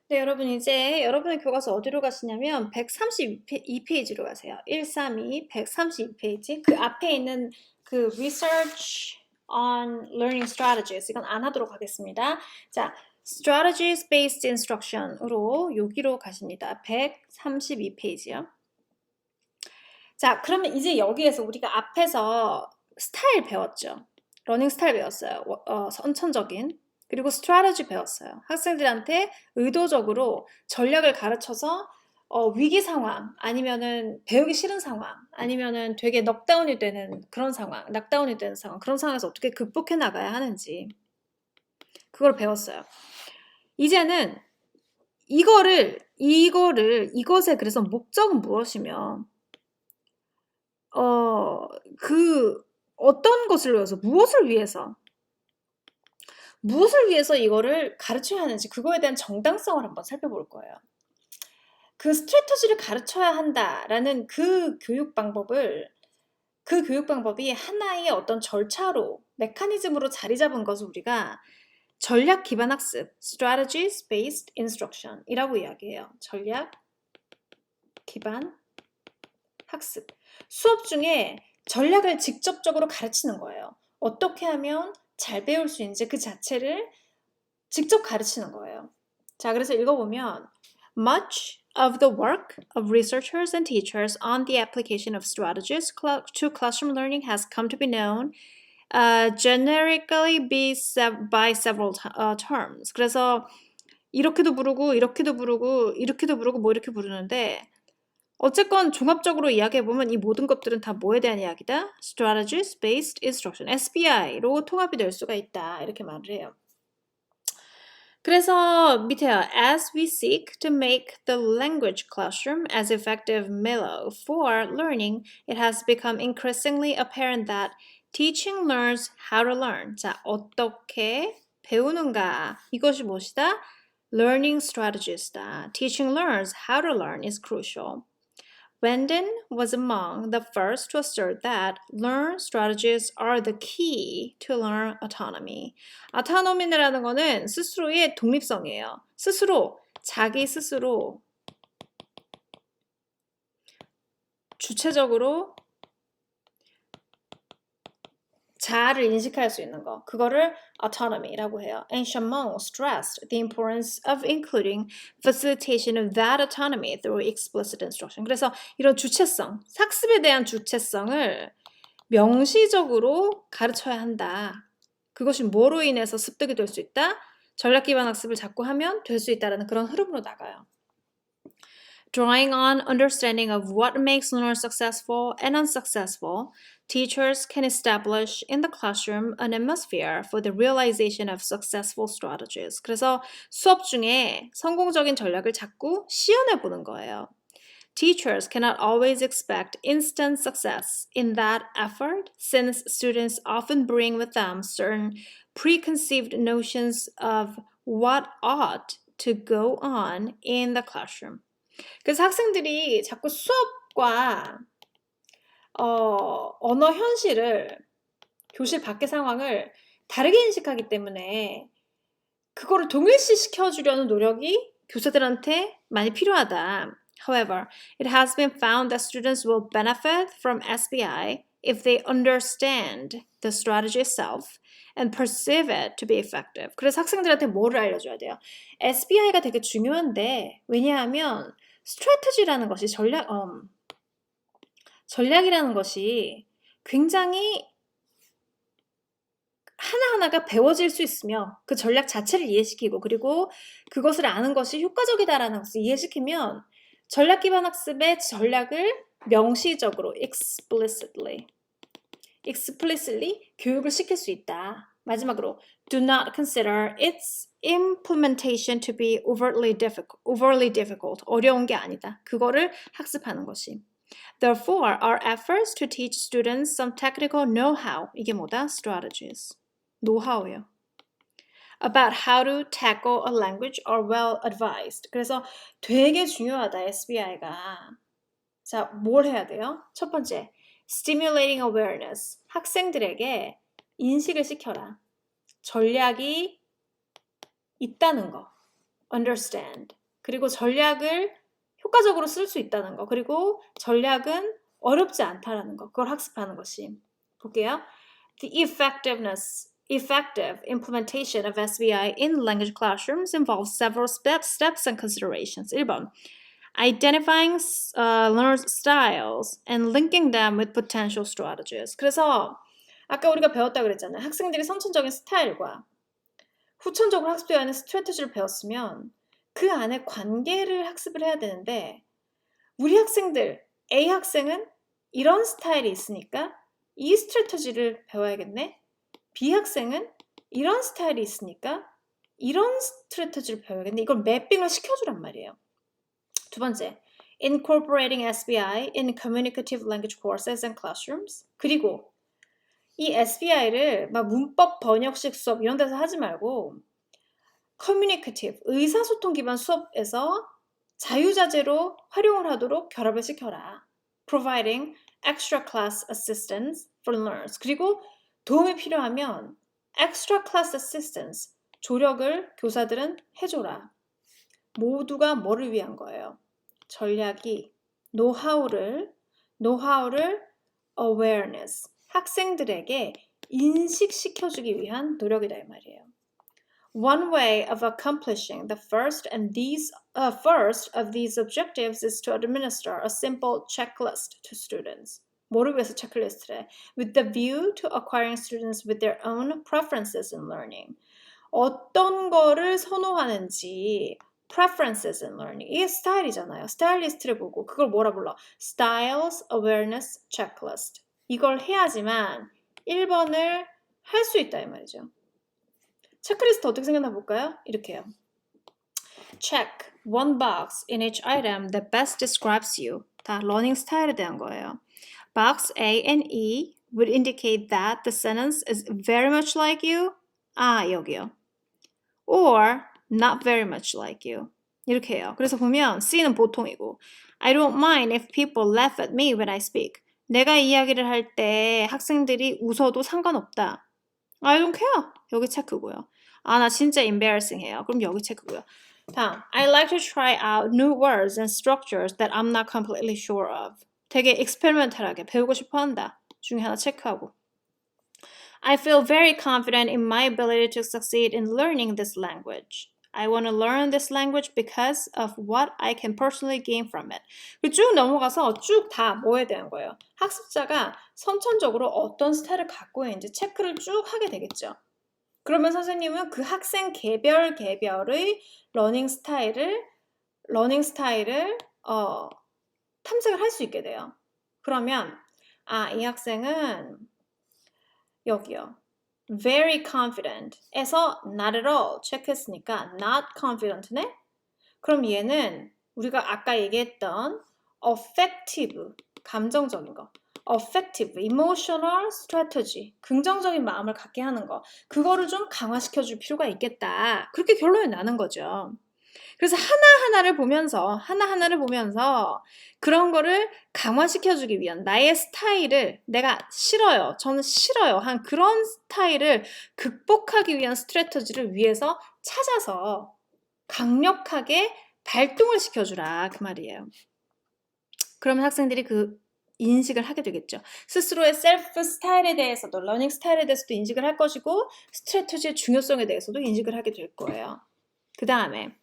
네, 여러분 이제 여러분의 교과서 어디로 가시냐면 132페이지로 가세요. 132, 132페이지. 그 앞에 있는 그 Research on Learning Strategies 이건 안 하도록 하겠습니다. 자, Strategies Based Instruction으로 여기로 가십니다. 132페이지요. 자, 그러면 이제 여기에서 우리가 앞에서 스타일 배웠죠. 러닝 스타일 배웠어요. 선천적인. 그리고 스트래티지 배웠어요. 학생들한테 의도적으로 전략을 가르쳐서 위기 상황, 아니면은 배우기 싫은 상황, 아니면은 되게 넉다운이 되는 그런 상황, 낙다운이 되는 상황, 그런 상황에서 어떻게 극복해 나가야 하는지 그걸 배웠어요. 이제는 이것의 그래서 목적은 무엇이며 그 어떤 것을 위해서, 무엇을 위해서 이거를 가르쳐야 하는지 그거에 대한 정당성을 한번 살펴볼 거예요. 그 스트래터지를 가르쳐야 한다라는 그 교육 방법이 하나의 어떤 절차로, 메커니즘으로 자리 잡은 것을 우리가 전략 기반 학습, strategies based instruction 이라고 이야기해요. 전략 기반 학습. 수업 중에 전략을 직접적으로 가르치는 거예요. 어떻게 하면 잘 배울 수 있는지 그 자체를 직접 가르치는 거예요. 자, 그래서 읽어보면 Much of the work of researchers and teachers on the application of strategies to classroom learning has come to be known generically by several terms. 그래서 이렇게도 부르고 이렇게도 부르고 이렇게도 부르고 뭐 이렇게 부르는데 어쨌건 종합적으로 이야기해보면 이 모든 것들은 다 뭐에 대한 이야기다? Strategies Based Instruction, SBI로 통합이 될 수가 있다. 이렇게 말을 해요. 그래서 밑에요. As we seek to make the language classroom as effective mellow for learning, it has become increasingly apparent that teaching learns how to learn. 자, 어떻게 배우는가? 이것이 무엇이다? Learning strategies다. Teaching learns how to learn is crucial. Wenden was among the first to assert that learn strategies are the key to learn autonomy. autonomy라는 거는 스스로의 독립성이에요. 자기 스스로 주체적으로 자아를 인식할 수 있는 거. 그거를 autonomy라고 해요. And Chamon stressed the importance of including facilitation of that autonomy through explicit instruction. 그래서 이런 주체성, 학습에 대한 주체성을 명시적으로 가르쳐야 한다. 그것이 뭐로 인해서 습득이 될 수 있다? 전략 기반 학습을 자꾸 하면 될 수 있다라는 그런 흐름으로 나가요. Drawing on understanding of what makes learners successful and unsuccessful, teachers can establish in the classroom an atmosphere for the realization of successful strategies. 그래서 수업 중에 성공적인 전략을 자꾸 시연해 보는 거예요. Teachers cannot always expect instant success in that effort, since students often bring with them certain preconceived notions of what ought to go on in the classroom. 그래서 학생들이 자꾸 수업과 언어 현실을, 교실 밖의 상황을 다르게 인식하기 때문에 그거를 동일시시켜주려는 노력이 교사들한테 많이 필요하다. However, it has been found that students will benefit from SBI if they understand the strategy itself and perceive it to be effective. 그래서 학생들한테 뭐를 알려줘야 돼요? SBI가 되게 중요한데 왜냐하면 스트래티지라는 것이 전략이라는 것이 굉장히 하나하나가 배워질 수 있으며 그 전략 자체를 이해시키고 그리고 그것을 아는 것이 효과적이다라는 것을 이해시키면 전략 기반 학습의 전략을 명시적으로 explicitly 교육을 시킬 수 있다. 마지막으로 do not consider its implementation to be overly difficult. 어려운 게 아니다. 그거를 학습하는 것이. Therefore, our efforts to teach students some technical know-how, 이게 뭐다? Strategies. 노하우요. About how to tackle a language are well advised. 그래서 되게 중요하다, SBI가. 자, 뭘 해야 돼요? 첫 번째, stimulating awareness. 학생들에게 인식을 시켜라. 전략이 있다는 거. understand. 그리고 전략을 효과적으로 쓸 수 있다는 거. 그리고 전략은 어렵지 않다라는 거. 그걸 학습하는 것이. 볼게요. The effective implementation of SBI in language classrooms involves several steps and considerations. 1번. Identifying learners' styles and linking them with potential strategies. 그래서 아까 우리가 배웠다고 그랬잖아요. 학생들이 선천적인 스타일과 후천적으로 학습되어 있는 스트래티지를 배웠으면 그 안에 관계를 학습을 해야 되는데 우리 학생들, A 학생은 이런 스타일이 있으니까 이 스트래티지를 배워야겠네. B 학생은 이런 스타일이 있으니까 이런 스트래티지를 배워야겠네. 이걸 매핑을 시켜주란 말이에요. 두 번째, incorporating SBI in communicative language courses and classrooms. 그리고 이 SBI를 막 문법 번역식 수업 이런 데서 하지 말고 communicative, 의사소통 기반 수업에서 자유자재로 활용을 하도록 결합을 시켜라. Providing extra class assistance for learners. 그리고 도움이 필요하면 extra class assistance, 조력을 교사들은 해줘라. 모두가 뭐를 위한 거예요? 전략이 노하우를 awareness, 학생들에게 인식시켜주기 위한 노력이다 이 말이에요. One way of accomplishing the first of these objectives is to administer a simple checklist to students. 뭐를 위해서 체크리스트를 해? With the view to acquiring students with their own preferences in learning. 어떤 거를 선호하는지 preferences in learning. 이게 스타일이잖아요. 스타일 리스트를 보고 그걸 뭐라 불러? Styles Awareness Checklist. 이걸 해야지만 1번을 할 수 있다 이 말이죠. 체크리스트 어떻게 생겼나 볼까요? 이렇게요. Check one box in each item that best describes you. 다 러닝 스타일에 대한 거예요. Box A and E would indicate that the sentence is very much like you. 아, 여기요. Or not very much like you. 이렇게 해요. 그래서 보면 C는 보통이고 I don't mind if people laugh at me when I speak. 내가 이야기를 할 때 학생들이 웃어도 상관없다. I don't care. 여기 체크고요. 아, 나 진짜 embarrassing 해요. 그럼 여기 체크고요. 다음, I like to try out new words and structures that I'm not completely sure of. 되게 experimental하게 배우고 싶어 한다. 중에 하나 체크하고. I feel very confident in my ability to succeed in learning this language. I want to learn this language because of what I can personally gain from it. 쭉 넘어가서 쭉 다 뭐에 대한 거예요? 학습자가 선천적으로 어떤 스타일을 갖고 있는지 체크를 쭉 하게 되겠죠. 그러면 선생님은 그 학생 개별의 러닝 스타일을 탐색을 할 수 있게 돼요. 그러면 이 학생은 여기요. Very confident 에서 not at all 체크했으니까 not confident네? 그럼 얘는 우리가 아까 얘기했던 affective, 감정적인 거. affective, emotional strategy, 긍정적인 마음을 갖게 하는 거. 그거를 좀 강화시켜줄 필요가 있겠다. 그렇게 결론이 나는 거죠. 그래서 하나하나를 보면서 그런 거를 강화시켜주기 위한 나의 스타일을 내가 싫어요. 저는 싫어요. 한 그런 스타일을 극복하기 위한 스트래터지를 위해서 찾아서 강력하게 발동을 시켜주라. 그 말이에요. 그러면 학생들이 그 인식을 하게 되겠죠. 스스로의 셀프 스타일에 대해서도 러닝 스타일에 대해서도 인식을 할 것이고 스트래터지의 중요성에 대해서도 인식을 하게 될 거예요. 그 다음에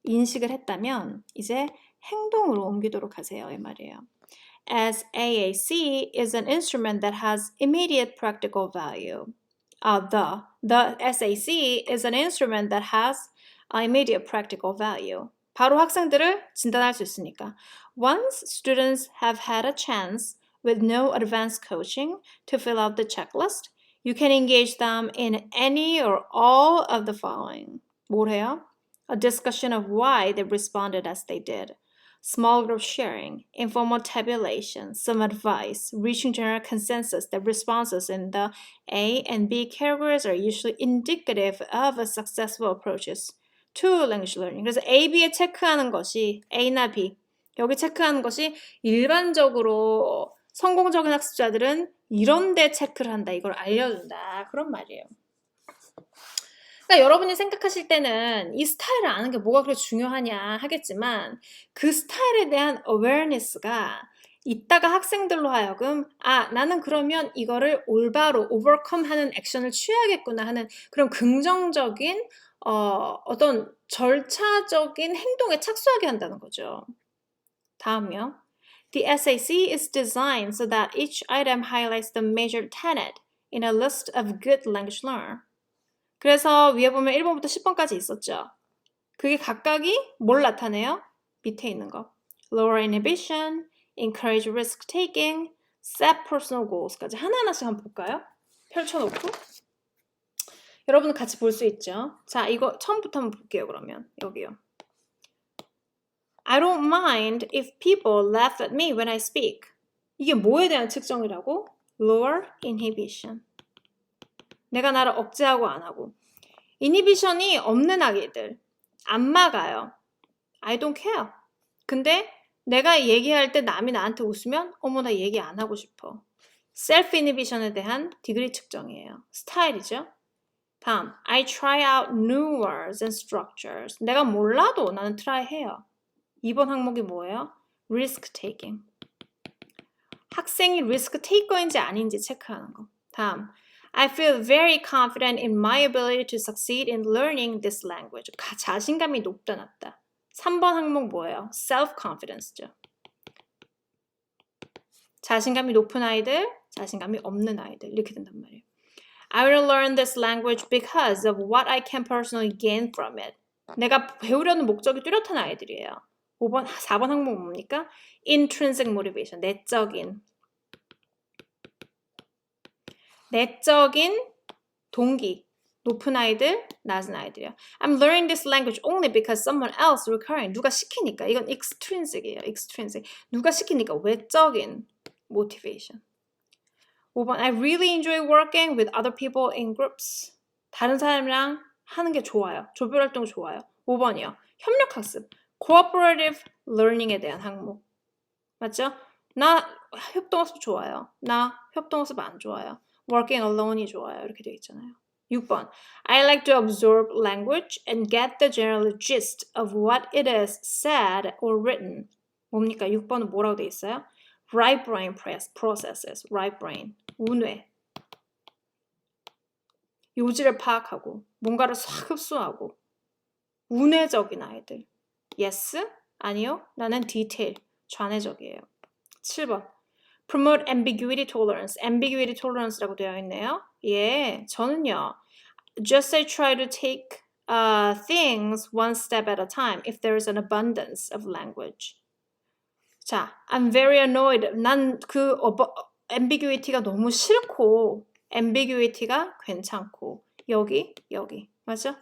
인식을 했다면 이제 행동으로 옮기도록 하세요. 이 말이에요. As AAC is an instrument that has immediate practical value. The SAC is an instrument that has immediate practical value. 바로 학생들을 진단할 수 있으니까. Once students have had a chance with no advanced coaching to fill out the checklist, you can engage them in any or all of the following. 뭐래요? A discussion of why they responded as they did. Small group sharing, informal tabulation, some advice, reaching general consensus that responses in the A and B categories are usually indicative of a successful approaches to language learning. 그래서 A, B에 체크하는 것이 A나 B, 여기 체크하는 것이 일반적으로 성공적인 학습자들은 이런 데 체크를 한다. 이걸 알려준다. 그런 말이에요. 그러니까 여러분이 생각하실 때는 이 스타일을 아는 게 뭐가 그렇게 중요하냐 하겠지만 그 스타일에 대한 awareness가 이따가 학생들로 하여금 나는 그러면 이거를 올바로 overcome 하는 액션을 취해야겠구나 하는 그런 긍정적인 어떤 절차적인 행동에 착수하게 한다는 거죠. 다음요. The SAC is designed so that each item highlights the major tenet in a list of good language learner. 그래서 위에 보면 1번부터 10번까지 있었죠. 그게 각각이 뭘 나타내요? 밑에 있는 거. Lower inhibition, encourage risk-taking, set personal goals까지 하나하나씩 한번 볼까요? 펼쳐놓고. 여러분은 같이 볼 수 있죠? 자, 이거 처음부터 한번 볼게요, 그러면. 여기요. I don't mind if people laugh at me when I speak. 이게 뭐에 대한 측정이라고? Lower inhibition. 내가 나를 억제하고 안 하고. 이니비션이 없는 아이들. 안 막아요. I don't care. 근데 내가 얘기할 때 남이 나한테 웃으면 어머 나 얘기 안 하고 싶어. 셀프 이니비션에 대한 디그리 측정이에요. 스타일이죠. 다음, I try out new words and structures. 내가 몰라도 나는 try 해요. 2번 항목이 뭐예요? risk taking. 학생이 risk taker인지 아닌지 체크하는 거. 다음, I feel very confident in my ability to succeed in learning this language. 자신감이 높다 낮다. 3번 항목 뭐예요? self-confidence죠. 자신감이 높은 아이들, 자신감이 없는 아이들 이렇게 된단 말이에요. I will learn this language because of what I can personally gain from it. 내가 배우려는 목적이 뚜렷한 아이들이에요. 4번 항목 뭡니까? intrinsic motivation, 내적인 동기. 높은 아이들, 낮은 아이들이요. I'm learning this language only because someone else requiring. 누가 시키니까. 이건 extrinsic이에요. extrinsic. 누가 시키니까 외적인 motivation. 5번 I really enjoy working with other people in groups. 다른 사람이랑 하는 게 좋아요. 조별 활동 좋아요. 5번이요. 협력학습. cooperative learning에 대한 항목. 맞죠? 나 협동학습 좋아요. 나 협동학습 안 좋아요. working alone이 좋아요. 이렇게 되어 있잖아요. 6번. I like to absorb language and get the general gist of what it is said or written. 뭡니까? 6번은 뭐라고 되어 있어요? Right brain processes. Right brain. 우뇌. 요지를 파악하고 뭔가를 싹 흡수하고 우뇌적인 아이들. Yes? 아니요? 나는 detail. 좌뇌적이에요. 7번. Promote ambiguity tolerance. ambiguity tolerance라고 되어 있네요. 예, 저는요. Just I try to take things one step at a time if there is an abundance of language. 자, I'm very annoyed. 난 그 ambiguity가 너무 싫고 ambiguity가 괜찮고 여기 맞죠?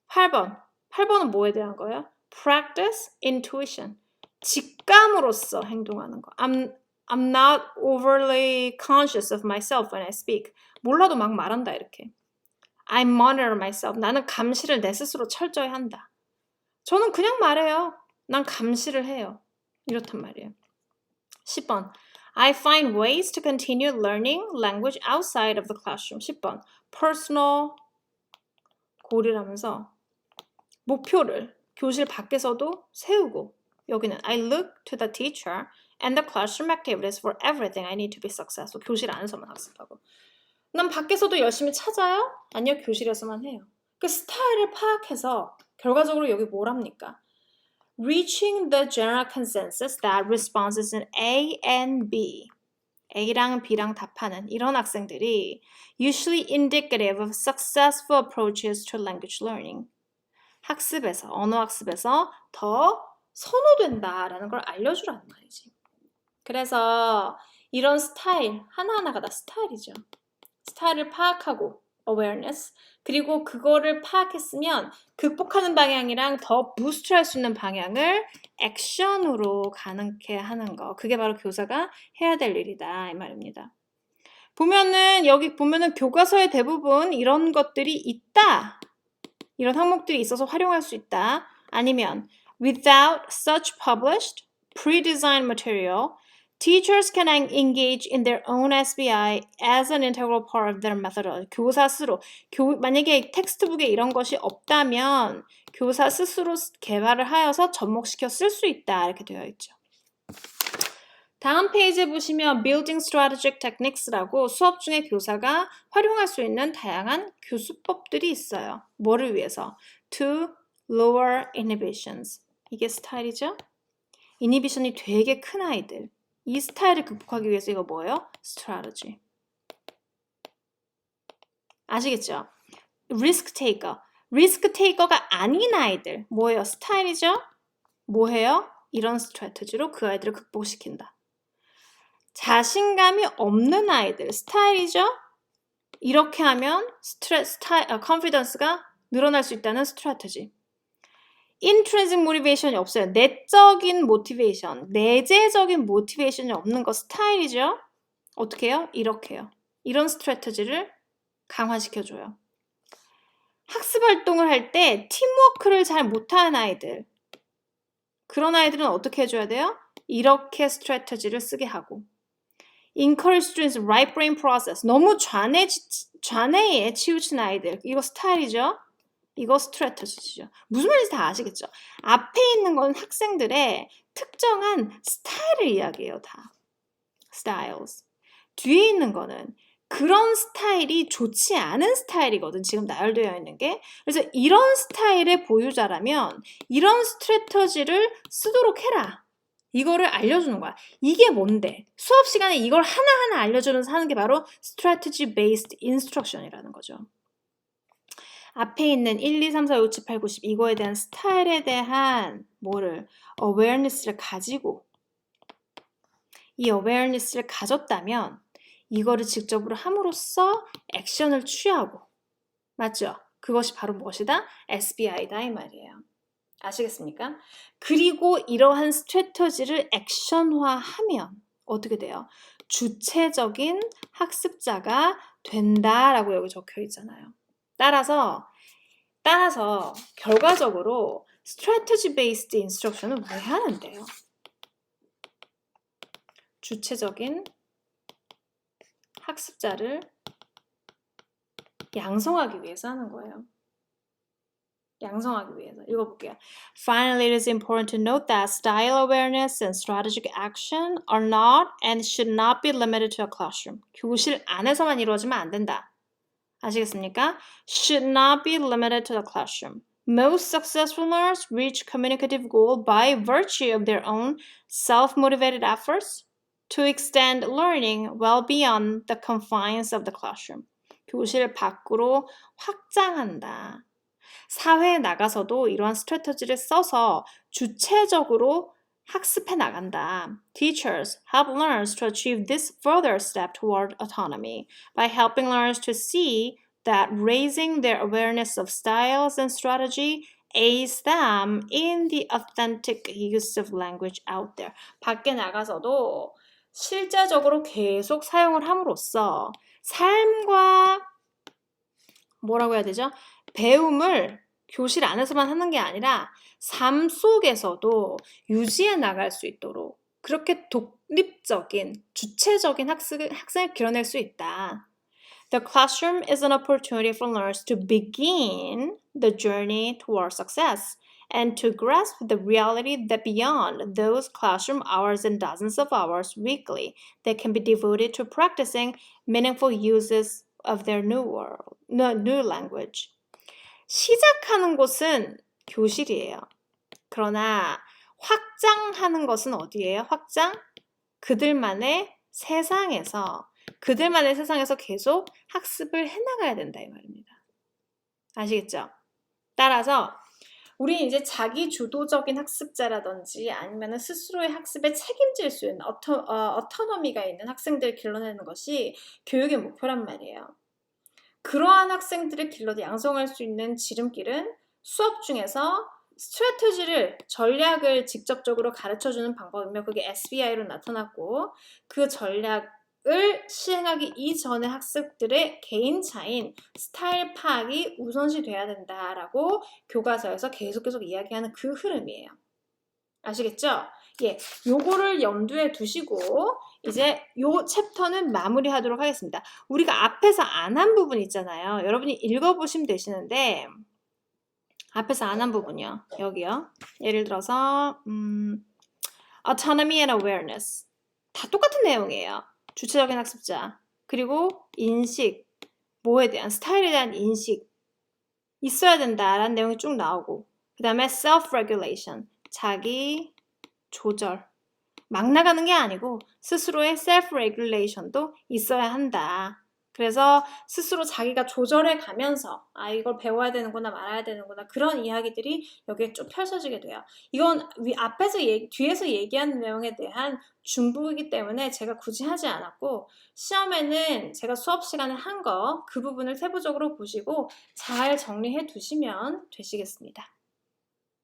8번은 뭐에 대한 거예요? Practice intuition. 직감으로써 행동하는 거. I'm not overly conscious of myself when I speak. 몰라도 막 말한다 이렇게. I monitor myself. 나는 감시를 내 스스로 철저히 한다. 저는 그냥 말해요. 난 감시를 해요. 이렇단 말이에요. 10번. I find ways to continue learning language outside of the classroom. 10번. personal goal이라면서 목표를 교실 밖에서도 세우고 여기는 I look to the teacher and the classroom activities for everything I need to be successful. 교실 안에서만 학습하고. 난 밖에서도 열심히 찾아요? 아니요, 교실에서만 해요. 그 스타일을 파악해서 결과적으로 여기 뭐랍니까? Reaching the general consensus that responses in A and B. A랑 B랑 답하는 이런 학생들이 usually indicative of successful approaches to language learning. 학습에서, 언어학습에서 더 선호된다라는 걸 알려주라는 말이지. 그래서 이런 스타일, 하나하나가 다 스타일이죠. 스타일을 파악하고 awareness 그리고 그거를 파악했으면 극복하는 방향이랑 더 부스트할 수 있는 방향을 액션으로 가능케 하는 거 그게 바로 교사가 해야 될 일이다 이 말입니다. 보면은 여기 보면은 교과서에 대부분 이런 것들이 있다 이런 항목들이 있어서 활용할 수 있다 아니면 without such published pre-designed material Teachers can engage in their own SBI as an integral part of their methodology. 교사 스스로 만약에 텍스트북에 이런 것이 없다면 교사 스스로 개발을 하여서 접목시켜 쓸 수 있다 이렇게 되어 있죠. 다음 페이지에 보시면 Building Strategic Techniques라고 수업 중에 교사가 활용할 수 있는 다양한 교수법들이 있어요. 뭐를 위해서? To lower inhibitions. 이게 스타일이죠? 이니비션이 되게 큰 아이들. 이 스타일을 극복하기 위해서 이거 뭐예요? Strategy. 아시겠죠? Risk taker. 리스크 테이커가 아닌 아이들. 뭐예요? 스타일이죠? 뭐해요? 이런 스트래티지로 그 아이들을 극복시킨다. 자신감이 없는 아이들, 스타일이죠? 이렇게 하면 컨피던스가 늘어날 수 있다는 스트래티지. intrinsic motivation이 없어요. 내적인 모티베이션, 내재적인 모티베이션이 없는 거 스타일이죠? 어떻게 해요? 이렇게 해요. 이런 스트래티지를 강화시켜줘요. 학습 활동을 할 때 팀워크를 잘 못하는 아이들, 그런 아이들은 어떻게 해줘야 돼요? 이렇게 스트래티지를 쓰게 하고. Encourage students right brain process. 너무 좌뇌에 치우친 아이들. 이거 스타일이죠? 이거 스트래티지죠. 무슨 말인지 다 아시겠죠? 앞에 있는 건 학생들의 특정한 스타일을 이야기해요, 다. Styles. 뒤에 있는 거는 그런 스타일이 좋지 않은 스타일이거든, 지금 나열되어 있는 게. 그래서 이런 스타일의 보유자라면 이런 스트래터지를 쓰도록 해라. 이거를 알려주는 거야. 이게 뭔데? 수업 시간에 이걸 하나하나 알려주면서 하는 게 바로 strategy based instruction이라는 거죠. 앞에 있는 1, 2, 3, 4, 5, 7, 8, 9, 10 이거에 대한 스타일에 대한 awareness를 가지고 이 awareness를 가졌다면 이거를 직접으로 함으로써 액션을 취하고 맞죠? 그것이 바로 무엇이다? SBI다 이 말이에요. 아시겠습니까? 그리고 이러한 스트래터지를 액션화하면 어떻게 돼요? 주체적인 학습자가 된다라고 여기 적혀 있잖아요. 따라서 결과적으로 strategy based instruction은 왜 하는데요? 주체적인 학습자를 양성하기 위해서 하는 거예요. 양성하기 위해서. 읽어볼게요. Finally, it is important to note that style awareness and strategic action are not and should not be limited to a classroom. 교실 안에서만 이루어지면 안 된다. 아시겠습니까? Should not be limited to the classroom. Most successful learners reach communicative goal by virtue of their own self-motivated efforts to extend learning well beyond the confines of the classroom. 교실 밖으로 확장한다. 사회에 나가서도 이러한 스트래터지를 써서 주체적으로 학습해 나간다. Teachers help learners to achieve this further step toward autonomy by helping learners to see that raising their awareness of styles and strategy aids them in the authentic use of language out there. 밖에 나가서도 실제적으로 계속 사용을 함으로써 삶과 뭐라고 해야 되죠? 배움을 교실 안에서만 하는 게 아니라 삶 속에서도 유지해 나갈 수 있도록 그렇게 독립적인, 주체적인 학생을 길러낼 수 있다. The classroom is an opportunity for learners to begin the journey toward success and to grasp the reality that beyond those classroom hours and dozens of hours weekly, they can be devoted to practicing meaningful uses of their new language. 시작하는 곳은 교실이에요. 그러나 확장하는 것은 어디예요? 확장? 그들만의 세상에서 계속 학습을 해나가야 된다 이 말입니다. 아시겠죠? 따라서 우리 이제 자기 주도적인 학습자라든지 아니면 스스로의 학습에 책임질 수 있는 어토노미가 있는 학생들을 길러내는 것이 교육의 목표란 말이에요. 그러한 학생들을 길러서 양성할 수 있는 지름길은 수업 중에서 스트래티지를, 전략을 직접적으로 가르쳐주는 방법이며 그게 SBI로 나타났고 그 전략을 시행하기 이전의 학생들의 개인 차인 스타일 파악이 우선시 돼야 된다라고 교과서에서 계속 이야기하는 그 흐름이에요. 아시겠죠? 예, 요거를 염두에 두시고 이제 요 챕터는 마무리하도록 하겠습니다. 우리가 앞에서 안 한 부분 있잖아요. 여러분이 읽어보시면 되시는데 앞에서 안 한 부분이요. 여기요. 예를 들어서 autonomy and awareness 다 똑같은 내용이에요. 주체적인 학습자 그리고 인식, 뭐에 대한 스타일에 대한 인식 있어야 된다라는 내용이 쭉 나오고 그 다음에 self-regulation 자기 조절 막 나가는 게 아니고 스스로의 self-regulation도 있어야 한다. 그래서 스스로 자기가 조절해 가면서 아 이걸 배워야 되는구나 말아야 되는구나 그런 이야기들이 여기에 쭉 펼쳐지게 돼요. 이건 앞에서 뒤에서 얘기하는 내용에 대한 중복이기 때문에 제가 굳이 하지 않았고 시험에는 제가 수업 시간에 한 거 그 부분을 세부적으로 보시고 잘 정리해 두시면 되시겠습니다.